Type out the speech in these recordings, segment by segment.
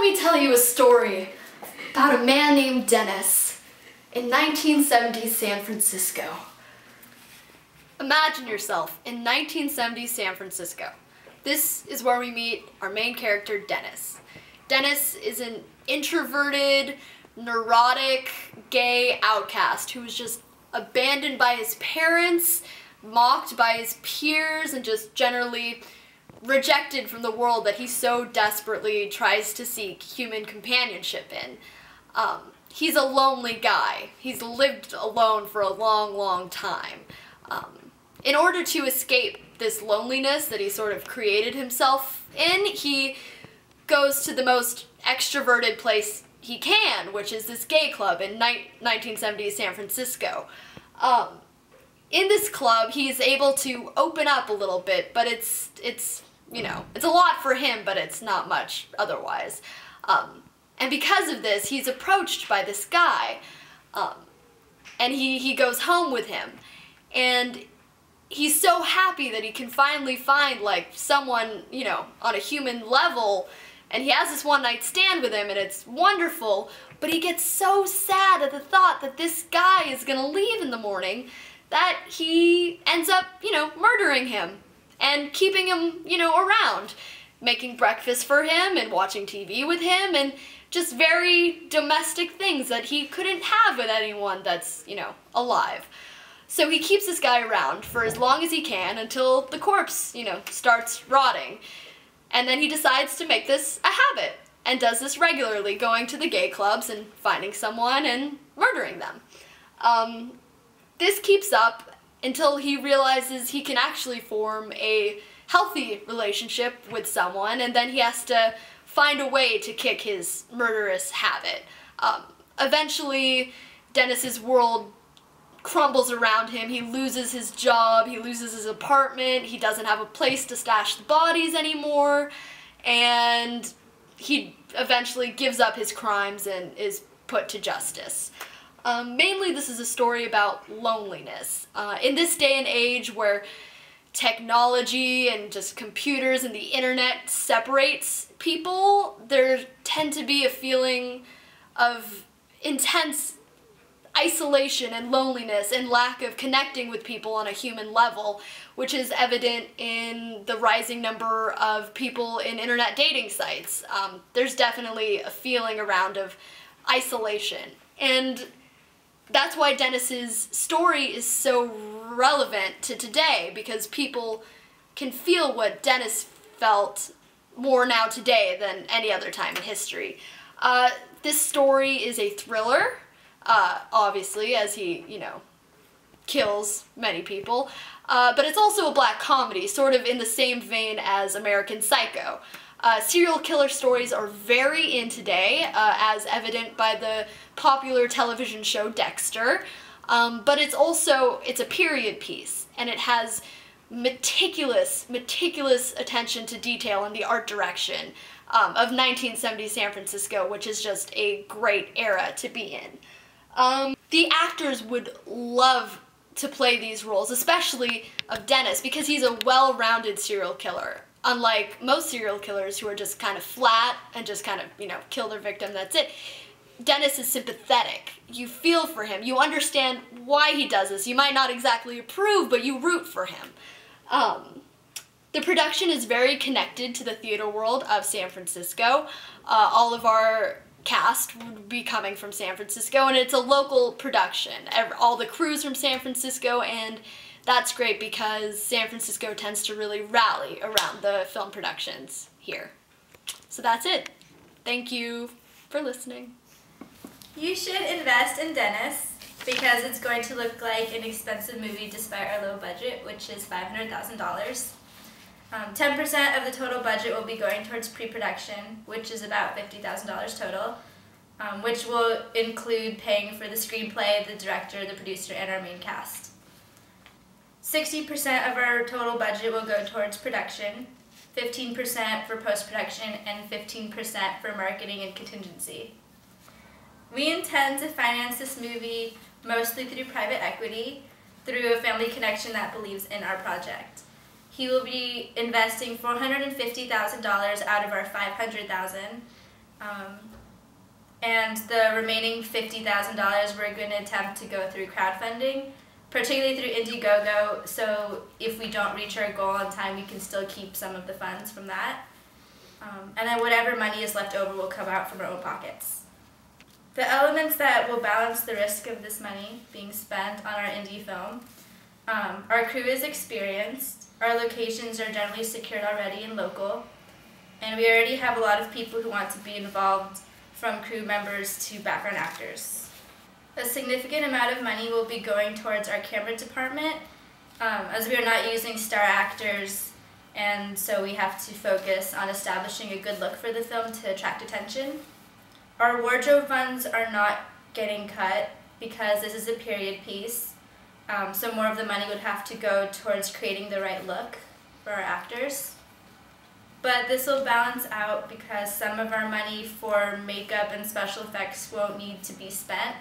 me tell you a story about a man named Dennis in 1970s San Francisco. Imagine yourself in 1970s San Francisco. This is where we meet our main character, Dennis. Dennis is an introverted, neurotic, gay outcast who was just abandoned by his parents, mocked by his peers, and just generally rejected from the world that he so desperately tries to seek human companionship in. He's a lonely guy. He's lived alone for a long, long time. In order to escape this loneliness that he sort of created himself in, he goes to the most extroverted place he can, which is this gay club in 1970s San Francisco. In this club, he's able to open up a little bit, but it's you know, it's a lot for him, but it's not much otherwise. And because of this, he's approached by this guy, and he goes home with him, and he's so happy that he can finally find, like, someone, you know, on a human level, and he has this one-night stand with him, and it's wonderful, but he gets so sad at the thought that this guy is gonna leave in the morning that he ends up, you know, murdering him and keeping him, you know, around, making breakfast for him and watching TV with him, and just very domestic things that he couldn't have with anyone that's, you know, alive. So he keeps this guy around for as long as he can until the corpse, you know, starts rotting. And then he decides to make this a habit and does this regularly, going to the gay clubs and finding someone and murdering them. This keeps up until he realizes he can actually form a healthy relationship with someone, and then he has to find a way to kick his murderous habit. Eventually, Dennis's world crumbles around him. He loses his job, he loses his apartment, he doesn't have a place to stash the bodies anymore, and he eventually gives up his crimes and is put to justice. Mainly this is a story about loneliness. In this day and age where technology and just computers and the internet separates people, there tend to be a feeling of intense isolation and loneliness and lack of connecting with people on a human level, which is evident in the rising number of people in internet dating sites. There's definitely a feeling around of isolation, and that's why Dennis's story is so relevant to today, because people can feel what Dennis felt more now today than any other time in history. This story is a thriller, obviously, as he, you know, kills many people, but it's also a black comedy, sort of in the same vein as American Psycho. Serial killer stories are very in today, as evident by the popular television show Dexter, but it's a period piece, and it has meticulous attention to detail in the art direction of 1970s San Francisco, which is just a great era to be in. The actors would love to play these roles, especially of Dennis, because he's a well-rounded serial killer. Unlike most serial killers who are just kind of flat and just kind of, you know, kill their victim, that's it. Dennis is sympathetic. You feel for him. You understand why he does this. You might not exactly approve, but you root for him. The production is very connected to the theater world of San Francisco. All of our cast would be coming from San Francisco, and it's a local production. All the crew's from San Francisco, and that's great because San Francisco tends to really rally around the film productions here. So that's it. Thank you for listening. You should invest in Dennis because it's going to look like an expensive movie despite our low budget, which is $500,000. 10% of the total budget will be going towards pre-production, which is about $50,000 total, which will include paying for the screenplay, the director, the producer, and our main cast. 60% of our total budget will go towards production, 15% for post-production, and 15% for marketing and contingency. We intend to finance this movie mostly through private equity, through a family connection that believes in our project. He will be investing $450,000 out of our $500,000, And the remaining $50,000 we're going to attempt to go through crowdfunding, particularly through Indiegogo, so if we don't reach our goal on time, we can still keep some of the funds from that. And then whatever money is left over will come out from our own pockets. The elements that will balance the risk of this money being spent on our indie film, our crew is experienced, our locations are generally secured already and local, and we already have a lot of people who want to be involved, from crew members to background actors. A significant amount of money will be going towards our camera department, as we are not using star actors, and so we have to focus on establishing a good look for the film to attract attention. Our wardrobe funds are not getting cut because this is a period piece, so more of the money would have to go towards creating the right look for our actors. But this will balance out because some of our money for makeup and special effects won't need to be spent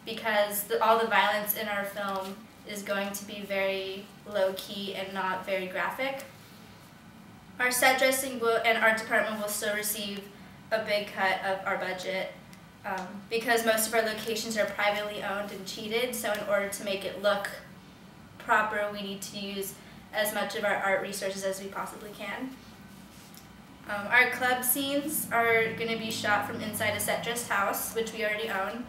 because all the violence in our film is going to be very low-key and not very graphic. Our set dressing and art department will still receive a big cut of our budget because most of our locations are privately owned and cheated, so in order to make it look proper, we need to use as much of our art resources as we possibly can. Our club scenes are going to be shot from inside a set dressed house, which we already own,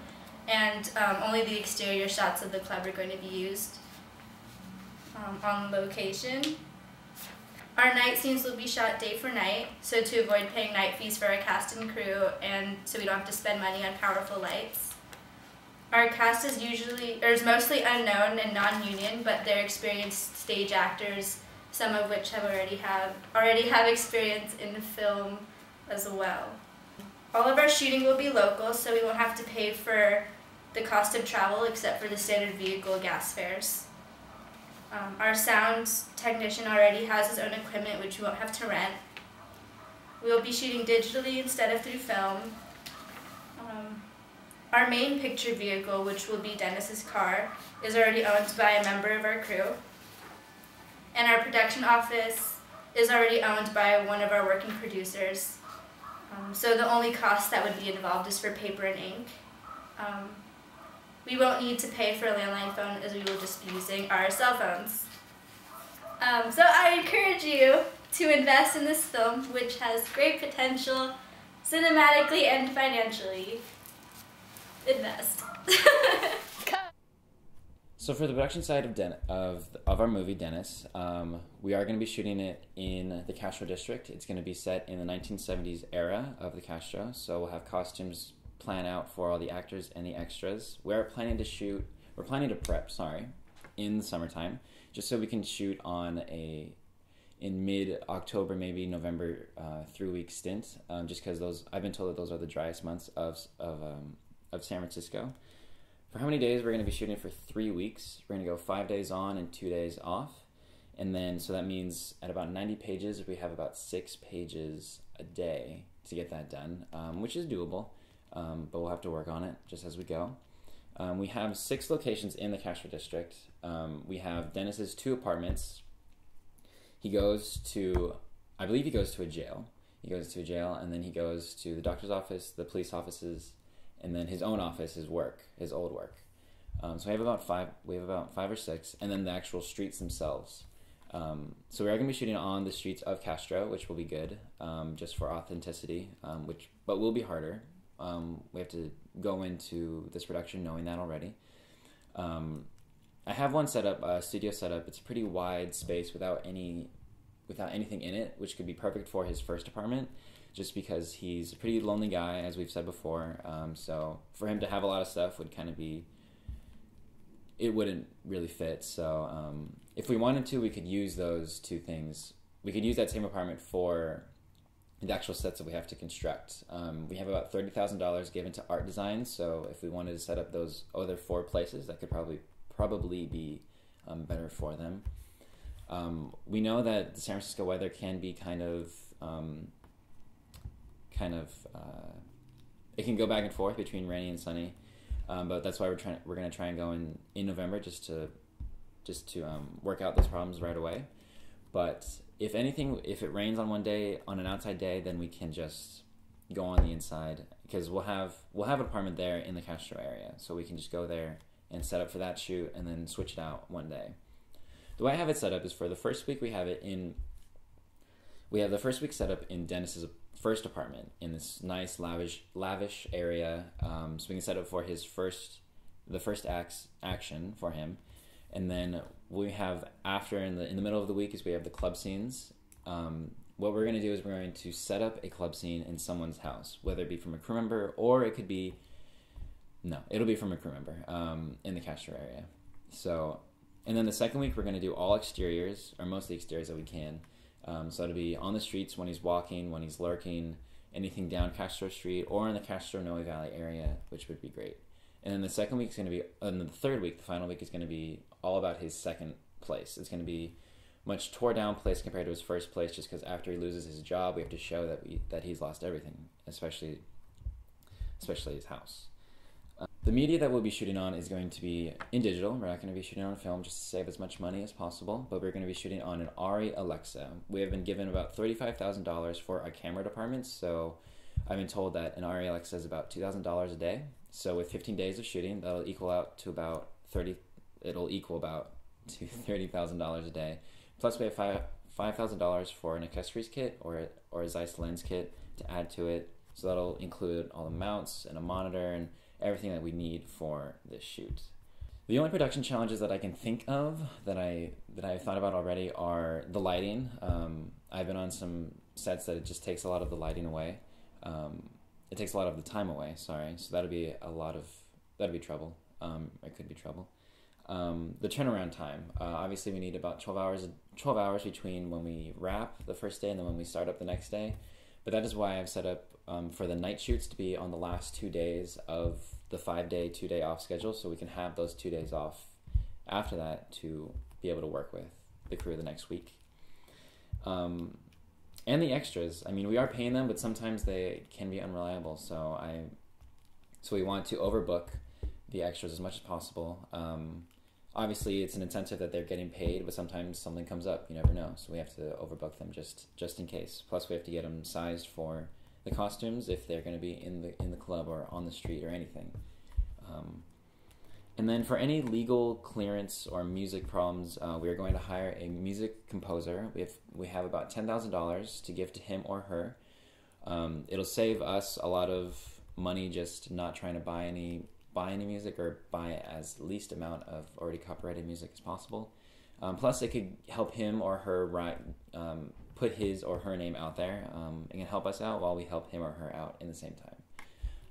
and only the exterior shots of the club are going to be used on location. Our night scenes will be shot day for night, so to avoid paying night fees for our cast and crew, and so we don't have to spend money on powerful lights. Our cast is mostly unknown and non-union, but they're experienced stage actors, some of which already have experience in film as well. All of our shooting will be local, so we won't have to pay for the cost of travel except for the standard vehicle gas fares. Our sound technician already has his own equipment, which we won't have to rent. We will be shooting digitally instead of through film. Our main picture vehicle, which will be Dennis's car, is already owned by a member of our crew. And our production office is already owned by one of our working producers. So the only cost that would be involved is for paper and ink. We won't need to pay for a landline phone as we will just be using our cell phones. So I encourage you to invest in this film, which has great potential cinematically and financially. Invest. So for the production side of our movie, Dennis, we are going to be shooting it in the Castro district. It's going to be set in the 1970s era of the Castro, so we'll have costumes planned out for all the actors and the extras. We're planning to prep, in the summertime, just so we can shoot on in mid-October, maybe November, 3-week stint, just because I've been told that those are the driest months of San Francisco. For how many days? We're going to be shooting for 3 weeks. We're going to go 5 days on and 2 days off. And then, so that means at about 90 pages, we have about 6 pages a day to get that done, which is doable, but we'll have to work on it just as we go. We have 6 locations in the Castro district. We have Dennis's 2 apartments. He goes to, I believe he goes to a jail. He goes to a jail, and then he goes to the doctor's office, the police offices, and then his own office, his old work. So we have about 5 or 6, and then the actual streets themselves. So we are going to be shooting on the streets of Castro, which will be good, just for authenticity, but will be harder. We have to go into this production knowing that already. I have one set up, a studio set up. It's a pretty wide space without anything in it, which could be perfect for his first apartment, just because he's a pretty lonely guy, as we've said before. So for him to have a lot of stuff would kind of it wouldn't really fit. So if we wanted to, we could use those 2 things. We could use that same apartment for the actual sets that we have to construct. We have about $30,000 given to art design, so if we wanted to set up those other 4 places, that could probably be better for them. We know that the San Francisco weather can be kind of it can go back and forth between rainy and sunny, but that's why we're going to try and go in November just to work out those problems right away. But if anything, if it rains on one day, on an outside day, then we can just go on the inside, because we'll have an apartment there in the Castro area, so we can just go there and set up for that shoot and then switch it out one day. The way I have it set up is for the first week we have the first week set up in Dennis's first apartment in this nice lavish area, so we can set up for the first action for him. And then we have after in the middle of the week is we have the club scenes. What we're going to do is we're going to set up a club scene in someone's house, whether it be from a crew member or it could be it'll be from a crew member in the Castro area. So, and then the second week we're going to do all exteriors, or most of the exteriors that we can. So it'll be on the streets when he's walking, when he's lurking, anything down Castro Street or in the Castro Noe Valley area, which would be great. And then the second week is going to be, and the third week, the final week, is going to be all about his second place. It's going to be much tore down place compared to his first place, just because after he loses his job, we have to show that he's lost everything, especially his house. The media that we'll be shooting on is going to be in digital. We're not going to be shooting on film just to save as much money as possible, but we're going to be shooting on an Arri Alexa. We have been given about $35,000 for our camera department, so I've been told that an Arri Alexa is about $2,000 a day. So with 15 days of shooting, that'll equal out to about $30,000 a day. Plus we have $5,000 for an accessories kit or a Zeiss lens kit to add to it. So that'll include all the mounts and a monitor and everything that we need for this shoot. The only production challenges that I can think of that I've thought about already are the lighting. I've been on some sets that it just takes a lot of the lighting away. It takes a lot of the time away, sorry. So that'd be trouble. It could be trouble. The turnaround time. Obviously we need about 12 hours between when we wrap the first day and then when we start up the next day. But that is why I've set up for the night shoots to be on the last 2 days of the 5-day, 2-day off schedule, so we can have those 2 days off after that to be able to work with the crew the next week. And the extras. I mean, we are paying them, but sometimes they can be unreliable. So we want to overbook the extras as much as possible. Obviously, it's an incentive that they're getting paid, but sometimes something comes up. You never know, so we have to overbook them just in case. Plus, we have to get them sized for the costumes if they're going to be in the club or on the street or anything. And then for any legal clearance or music problems, we are going to hire a music composer. We have about $10,000 to give to him or her. It'll save us a lot of money just not trying to buy any music or buy as least amount of already copyrighted music as possible. Plus, it could help him or her put his or her name out there. It can help us out while we help him or her out in the same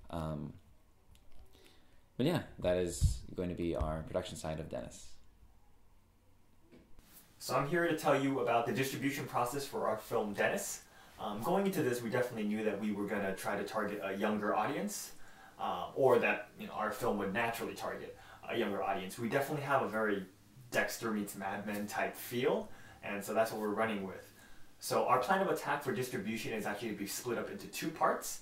time. But yeah, that is going to be our production side of Dennis. So I'm here to tell you about the distribution process for our film Dennis. Going into this, we definitely knew that we were going to try to target a younger audience, or that our film would naturally target a younger audience. We definitely have a very Dexter meets Mad Men type feel, and so that's what we're running with. So our plan of attack for distribution is actually to be split up into 2 parts.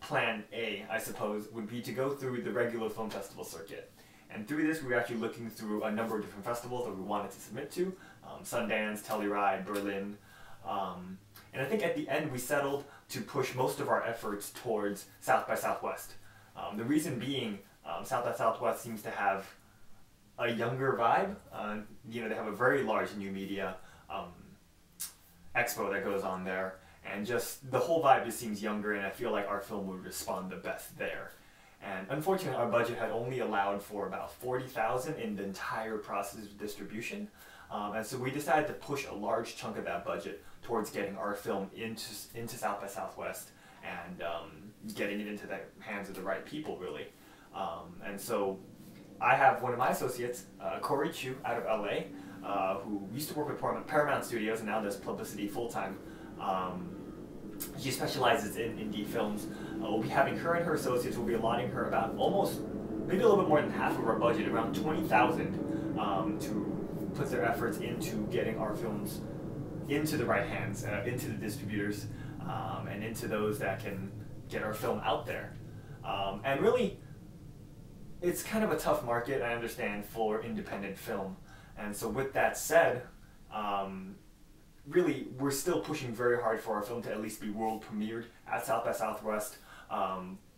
Plan A, I suppose, would be to go through the regular film festival circuit. And through this, we were actually looking through a number of different festivals that we wanted to submit to. Sundance, Telluride, Berlin. And I think at the end we settled to push most of our efforts towards South by Southwest. The reason being, South by Southwest seems to have a younger vibe. They have a very large new media expo that goes on there. And just the whole vibe just seems younger, and I feel like our film would respond the best there. And unfortunately, our budget had only allowed for about $40,000 in the entire process of distribution. And so we decided to push a large chunk of that budget towards getting our film into South by Southwest and getting it into the hands of the right people, really. And so I have one of my associates, Corey Chu, out of LA, who used to work with Paramount Studios and now does publicity full-time. She specializes in indie films. We'll be having her and her associates, we'll be allotting her about maybe a little bit more than half of our budget, around $20,000, to put their efforts into getting our films into the right hands, into the distributors, and into those that can get our film out there. And really, it's kind of a tough market, I understand, for independent film. And so with that said, really, we're still pushing very hard for our film to at least be world premiered at South by Southwest,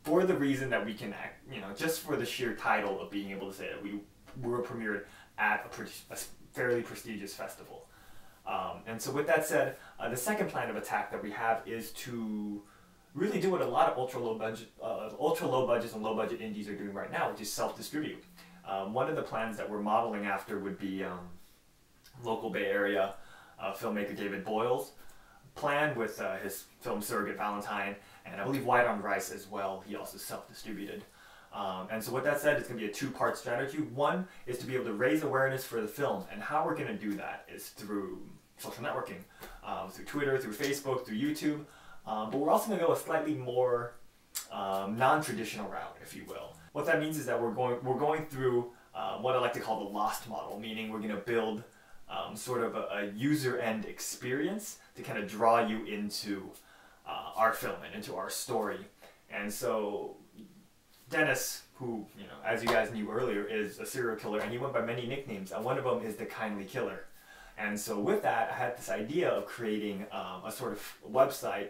for the reason that we can act, just for the sheer title of being able to say that we were premiered at a fairly prestigious festival. And so with that said, the second plan of attack that we have is to really do what a lot of ultra low budgets and low budget indies are doing right now, which is self-distribute. One of the plans that we're modeling after would be local Bay Area filmmaker David Boyle's plan with his film Surrogate Valentine, and I believe White on Rice as well. He also self-distributed. And so with that said, it's going to be a two-part strategy. One is to be able to raise awareness for the film, and how we're going to do that is through social networking, through Twitter, through Facebook, through YouTube. But we're also going to go a slightly more non-traditional route, if you will. What that means is that we're going through what I like to call the lost model, meaning we're going to build sort of a user-end experience to kind of draw you into our film and into our story. And so Dennis, who, as you guys knew earlier, is a serial killer, and he went by many nicknames, and one of them is the Kindly Killer. And so with that, I had this idea of creating a sort of website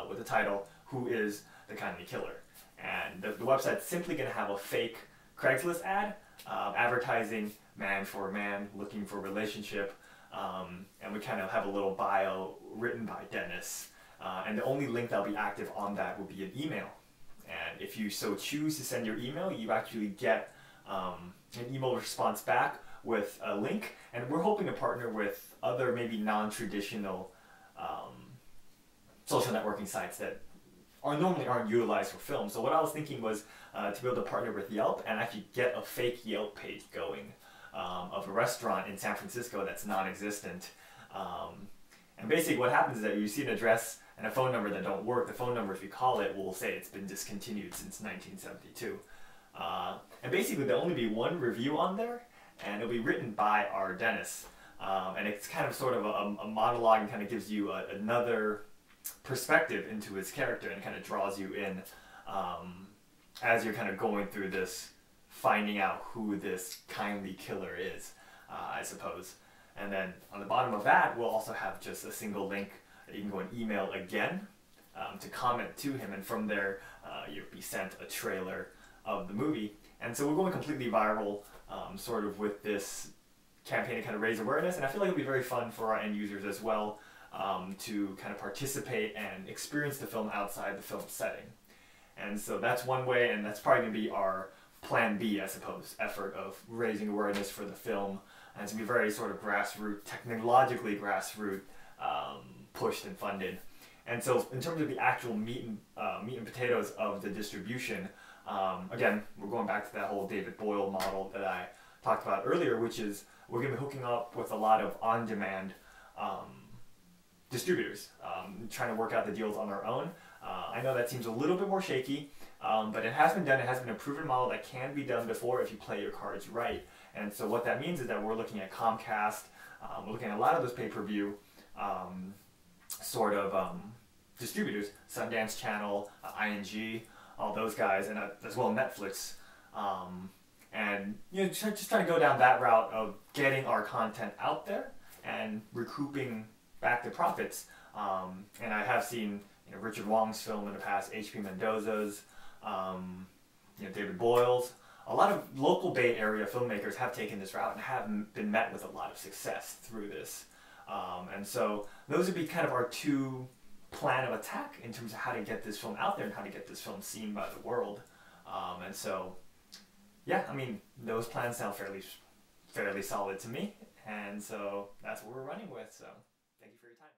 with the title, Who is the Kindly Killer? And the website's simply going to have a fake Craigslist ad advertising man for man, looking for a relationship, and we kind of have a little bio written by Dennis. And the only link that'll be active on that will be an email. And if you so choose to send your email, you actually get an email response back with a link. And we're hoping to partner with other maybe non-traditional social networking sites that normally aren't utilized for film. So what I was thinking was to be able to partner with Yelp and actually get a fake Yelp page going of a restaurant in San Francisco that's non-existent. And basically what happens is that you see an address and a phone number that don't work. The phone number, if you call it, will say it's been discontinued since 1972. And basically there'll only be one review on there, and it'll be written by our Dennis. And it's kind of sort of a monologue, and kind of gives you another perspective into his character, and kind of draws you in as you're kind of going through this, finding out who this kindly killer is, I suppose. And then on the bottom of that, we'll also have just a single link that you can go and email again to comment to him, and from there you'll be sent a trailer of the movie. And so we're going completely viral sort of with this campaign to kind of raise awareness, and I feel like it'll be very fun for our end users as well to kind of participate and experience the film outside the film setting. And so that's one way, and that's probably going to be our plan B, I suppose, effort of raising awareness for the film. And it's going to be very sort of grassroots, technologically grassroots, pushed and funded. And so in terms of the actual meat and potatoes of the distribution, again, we're going back to that whole David Boyle model that I talked about earlier, which is we're going to be hooking up with a lot of on-demand distributors, trying to work out the deals on our own. I know that seems a little bit more shaky, but it has been done. It has been a proven model that can be done before if you play your cards right. And so what that means is that we're looking at Comcast, we're looking at a lot of those pay-per-view sort of distributors, Sundance Channel, ING, all those guys, and as well Netflix. And just trying to go down that route of getting our content out there and recouping back the profits. And I have seen Richard Wong's film in the past, H.P. Mendoza's, David Boyle's. A lot of local Bay Area filmmakers have taken this route and have been met with a lot of success through this. And so those would be kind of our two plan of attack in terms of how to get this film out there and how to get this film seen by the world. And so, yeah, I mean, those plans sound fairly solid to me. And so that's what we're running with. So thank you for your time.